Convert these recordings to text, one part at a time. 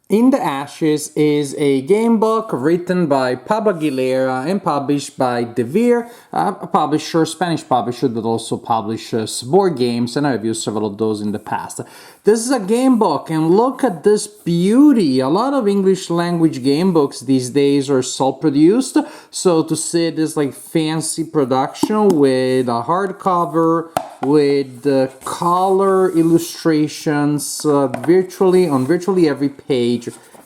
In the Ashes is a game book written by Pablo Aguilera and published by Devere, a publisher, Spanish publisher that also publishes board games, and I've used several of those in the past. This is a game book, and look at this beauty. A lot of English language game books these days are self-produced, so to see this like fancy production with a hardcover, with color illustrations virtually every page.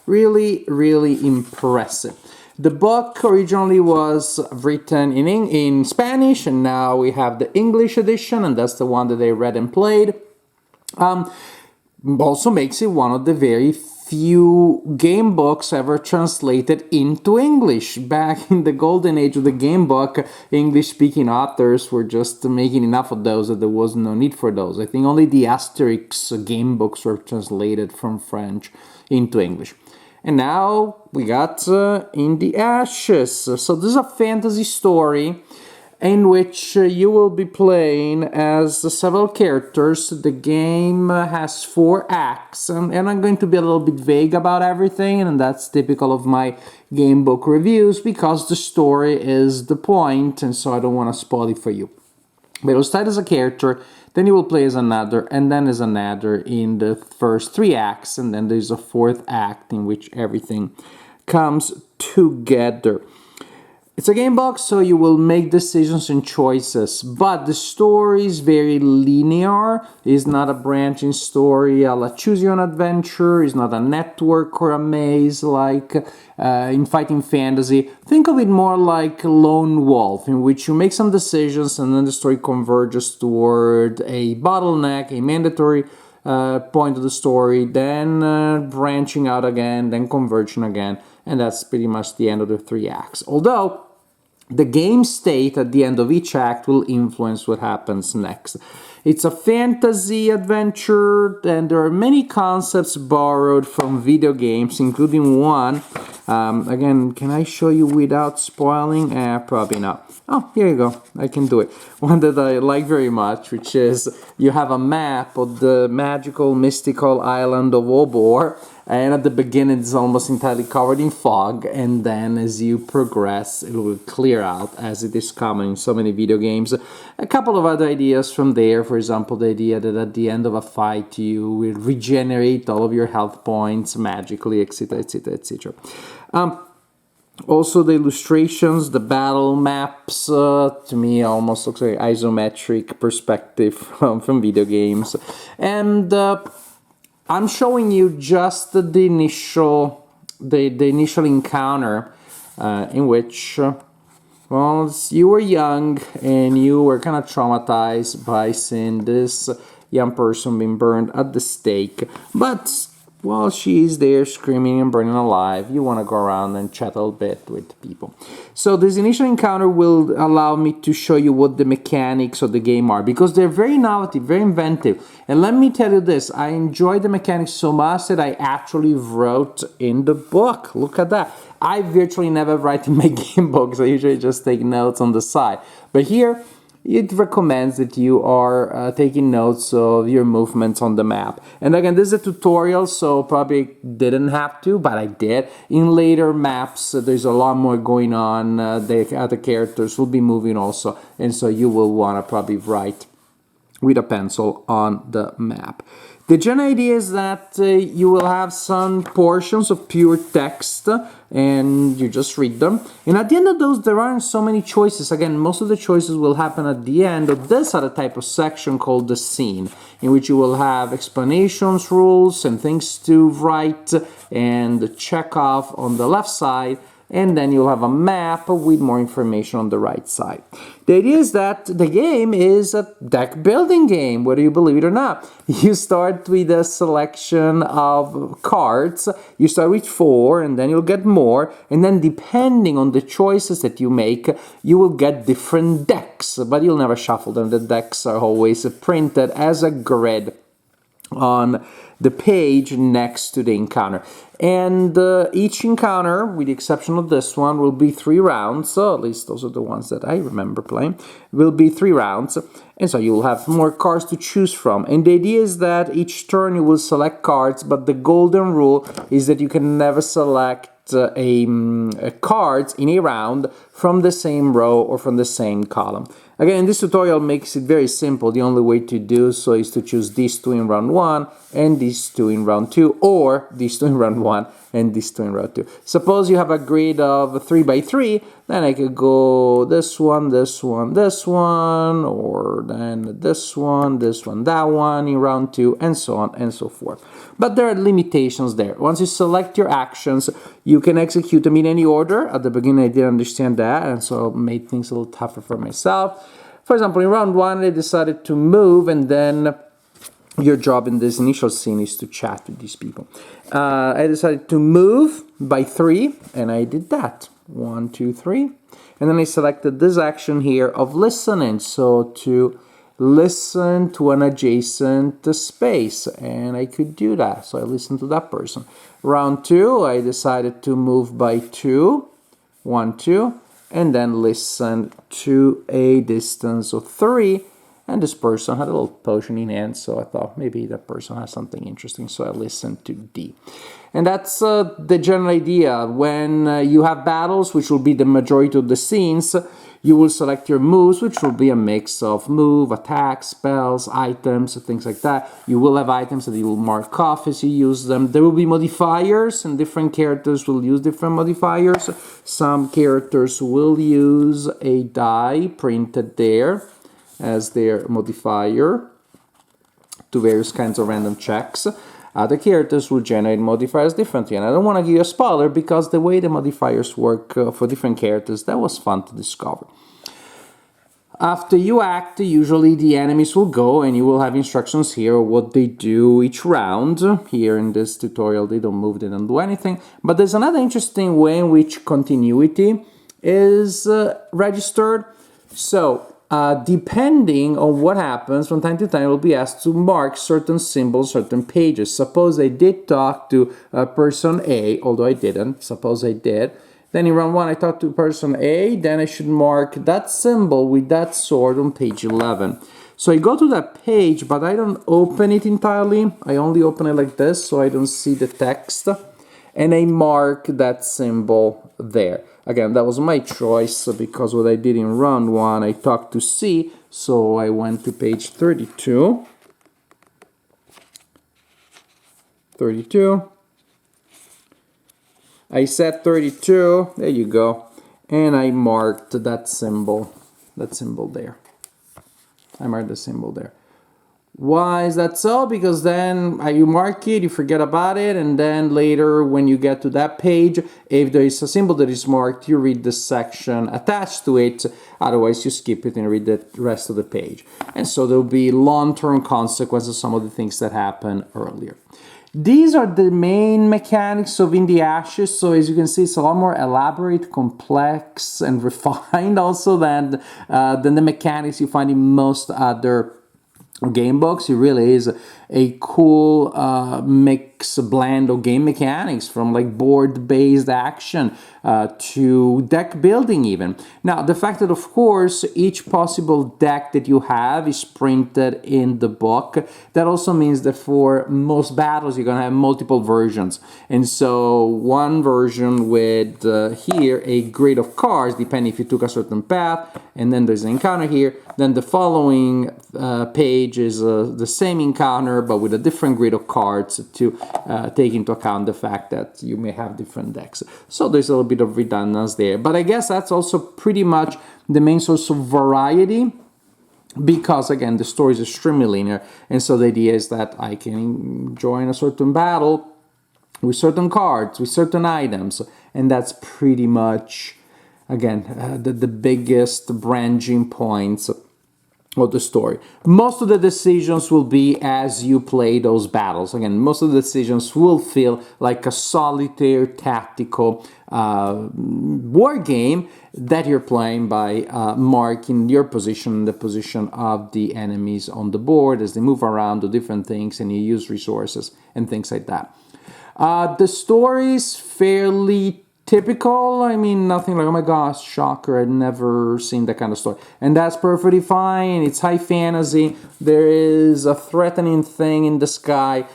Really impressive. The book originally was written in Spanish, and now we have the English edition, and that's the one that I read and played. Also makes it one of the very few game books ever translated into English. Back in the golden age of the game book, English-speaking authors were just making enough of those that there was no need for those. I think only the Asterix game books were translated from French into English. And now we got In the Ashes. So this is a fantasy story in which you will be playing as several characters. The game has 4 acts, and I'm going to be a little bit vague about everything, and that's typical of my game book reviews because the story is the point, and so I don't want to spoil it for you. But you'll start as a character, then you will play as another, and then as another in the first 3 acts, and then there's a 4th act in which everything comes together. It's a game box, so you will make decisions and choices, but the story is very linear. It's not a branching story a la Choose Your Own Adventure. It's not a network or a maze like in Fighting Fantasy. Think of it more like Lone Wolf, in which you make some decisions and then the story converges toward a bottleneck, a mandatory point of the story, then branching out again, then converging again, and that's pretty much the end of the 3 acts. Although the game state at the end of each act will influence what happens next. It's a fantasy adventure, and there are many concepts borrowed from video games, including one. Again, can I show you without spoiling? Probably not. Oh, here you go. I can do it. One that I like very much, which is you have a map of the magical, mystical island of Obor, and at the beginning it's almost entirely covered in fog, and then as you progress it will clear out, as it is common in so many video games. A couple of other ideas from there, for example the idea that at the end of a fight you will regenerate all of your health points magically, etc, etc, etc. Also the illustrations, the battle maps, to me almost looks like isometric perspective from video games. And I'm showing you just the initial encounter in which well, you were young and you were kind of traumatized by seeing this young person being burned at the stake, but while she's there screaming and burning alive, you want to go around and chat a little bit with people. So this initial encounter will allow me to show you what the mechanics of the game are, because they're very innovative, very inventive. And let me tell you this, I enjoy the mechanics so much that I actually wrote in the book. Look at that. I virtually never write in my game books. I usually just take notes on the side. But here, it recommends that you are taking notes of your movements on the map. And again, this is a tutorial, so probably didn't have to, but I did. In later maps, there's a lot more going on. The other characters will be moving also, and so you will want to probably write with a pencil on the map. The general idea is that you will have some portions of pure text and you just read them. And at the end of those, there aren't so many choices. Again, most of the choices will happen at the end of this other type of section called the scene, in which you will have explanations, rules, and things to write and check off on the left side. And then you'll have a map with more information on the right side. The idea is that the game is a deck building game, whether you believe it or not. You start with a selection of cards. You start with 4, and then you'll get more. And then depending on the choices that you make, you will get different decks. But you'll never shuffle them. The decks are always printed as a grid on the page next to the encounter. And each encounter, with the exception of this one, will be 3 rounds. So at least those are the ones that I remember playing. Will be 3 rounds. And so you will have more cards to choose from. And the idea is that each turn you will select cards, but the golden rule is that you can never select a cards in a round from the same row or from the same column. Again, this tutorial makes it very simple. The only way to do so is to choose these two in round 1 and these two in round 2, or these two in round 1 and these two in round 2. Suppose you have a grid of 3 by 3, then I could go this one, this one, this one, or then this one, that one in round 2, and so on and so forth. But there are limitations there. Once you select your actions, you can execute them in any order. At the beginning I didn't understand that, and so it made things a little tougher for myself. For example, in round 1 I decided to move, and then your job in this initial scene is to chat with these people. I decided to move by 3, and I did that. 1, 2, 3. And then I selected this action here of listening, so to listen to an adjacent space, and I could do that. So I listened to that person. Round 2, I decided to move by 2, 1, 2, and then listen to a distance of 3. And this person had a little potion in hand, so I thought maybe that person has something interesting, so I listened to D. And that's the general idea. When you have battles, which will be the majority of the scenes, you will select your moves, which will be a mix of move, attack, spells, items, things like that. You will have items that you will mark off as you use them. There will be modifiers, and different characters will use different modifiers. Some characters will use a die printed there as their modifier to various kinds of random checks. Other characters will generate modifiers differently, and I don't want to give you a spoiler because the way the modifiers work for different characters, that was fun to discover. After you act, usually the enemies will go, and you will have instructions here of what they do each round. Here in this tutorial they don't move, they don't do anything, but there's another interesting way in which continuity is registered. So depending on what happens, from time to time, I will be asked to mark certain symbols, certain pages. Suppose I did talk to person A, although I didn't. Suppose I did. Then in round 1, I talked to person A. Then I should mark that symbol with that sword on page 11. So I go to that page, but I don't open it entirely. I only open it like this, so I don't see the text. And I mark that symbol there. Again, that was my choice because what I did in round 1, I talked to C, so I went to page 32. 32. I said 32, there you go, and I marked that symbol there. I marked the symbol there. Why is that so? Because then you mark it, you forget about it, and then later when you get to that page, if there is a symbol that is marked, you read the section attached to it, otherwise you skip it and read the rest of the page. And so there will be long-term consequences of some of the things that happened earlier. These are the main mechanics of In the Ashes, so as you can see, it's a lot more elaborate, complex, and refined also than the mechanics you find in most other game books. It really is a cool mix, blend of game mechanics, from like board-based action to deck building even. Now, the fact that, of course, each possible deck that you have is printed in the book, that also means that for most battles you're going to have multiple versions. And so one version with here a grid of cards, depending if you took a certain path, and then there's an encounter here. Then the following page is the same encounter, but with a different grid of cards to take into account the fact that you may have different decks. So there's a little bit of redundancy there. But I guess that's also pretty much the main source of variety, because again, the story is extremely linear, and so the idea is that I can join a certain battle with certain cards, with certain items, and that's pretty much, again, the biggest branching points of the story. Most of the decisions will be as you play those battles. Again, most of the decisions will feel like a solitaire tactical war game that you're playing by marking your position, the position of the enemies on the board as they move around, do different things, and you use resources and things like that. The story is fairly typical. I mean, nothing like, oh my gosh, shocker, I'd never seen that kind of story. And that's perfectly fine. It's high fantasy. There is a threatening thing in the sky.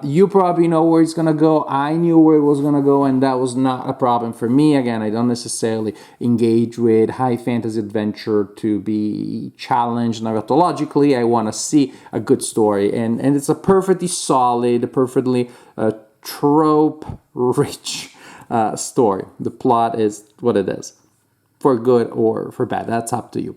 You probably know where it's gonna go. I knew where it was gonna go, and that was not a problem for me. Again, I don't necessarily engage with high fantasy adventure to be challenged narratologically. I want to see a good story, and it's a perfectly solid, perfectly trope-rich story. The plot is what it is, for good or for bad. That's up to you.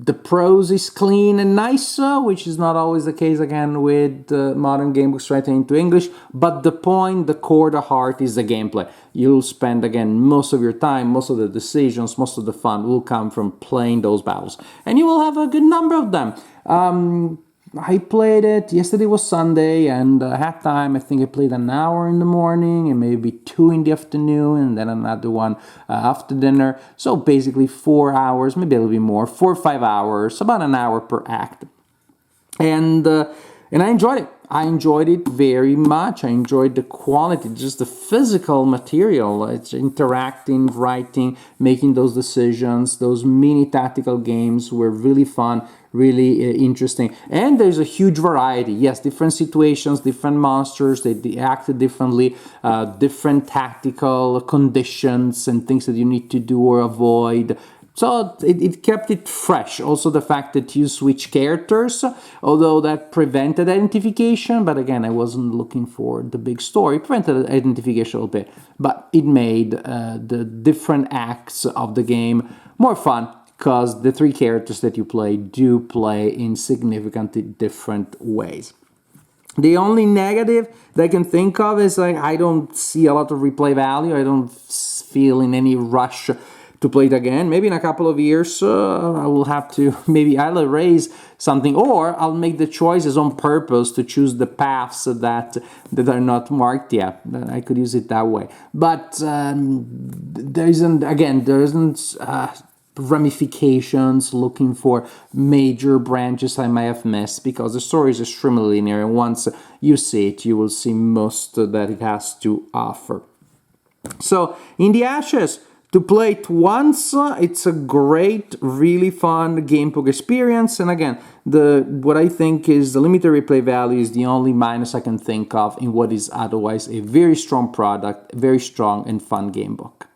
The prose is clean and nice, which is not always the case, again, with modern gamebooks translated into English. But the point, the core, the heart is the gameplay. You'll spend, again, most of your time, most of the decisions, most of the fun will come from playing those battles. And you will have a good number of them. I played it, yesterday was Sunday, and had time. I think I played an hour in the morning and maybe 2 in the afternoon, and then another one after dinner. So basically 4 hours, maybe a little bit more, 4 or 5 hours, about an hour per act. And I enjoyed it. I enjoyed it very much. I enjoyed the quality, just the physical material. It's interacting, writing, making those decisions. Those mini tactical games were really fun, really interesting. And there's a huge variety. Yes, different situations, different monsters, they acted differently, different tactical conditions and things that you need to do or avoid. So it kept it fresh. Also the fact that you switch characters, although that prevented identification, but again, I wasn't looking for the big story. It prevented identification a little bit, but it made the different acts of the game more fun, because the 3 characters that you play do play in significantly different ways. The only negative that I can think of is, like, I don't see a lot of replay value. I don't feel in any rush to play it again. Maybe in a couple of years I will have to, maybe I'll erase something, or I'll make the choices on purpose to choose the paths that are not marked yet. I could use it that way. But there isn't ramifications, looking for major branches I may have missed, because the story is extremely linear, and once you see it, you will see most that it has to offer. So, In the Ashes, to play it once, it's a great, really fun gamebook experience. And again, what I think is the limited replay value is the only minus I can think of in what is otherwise a very strong product, very strong and fun gamebook.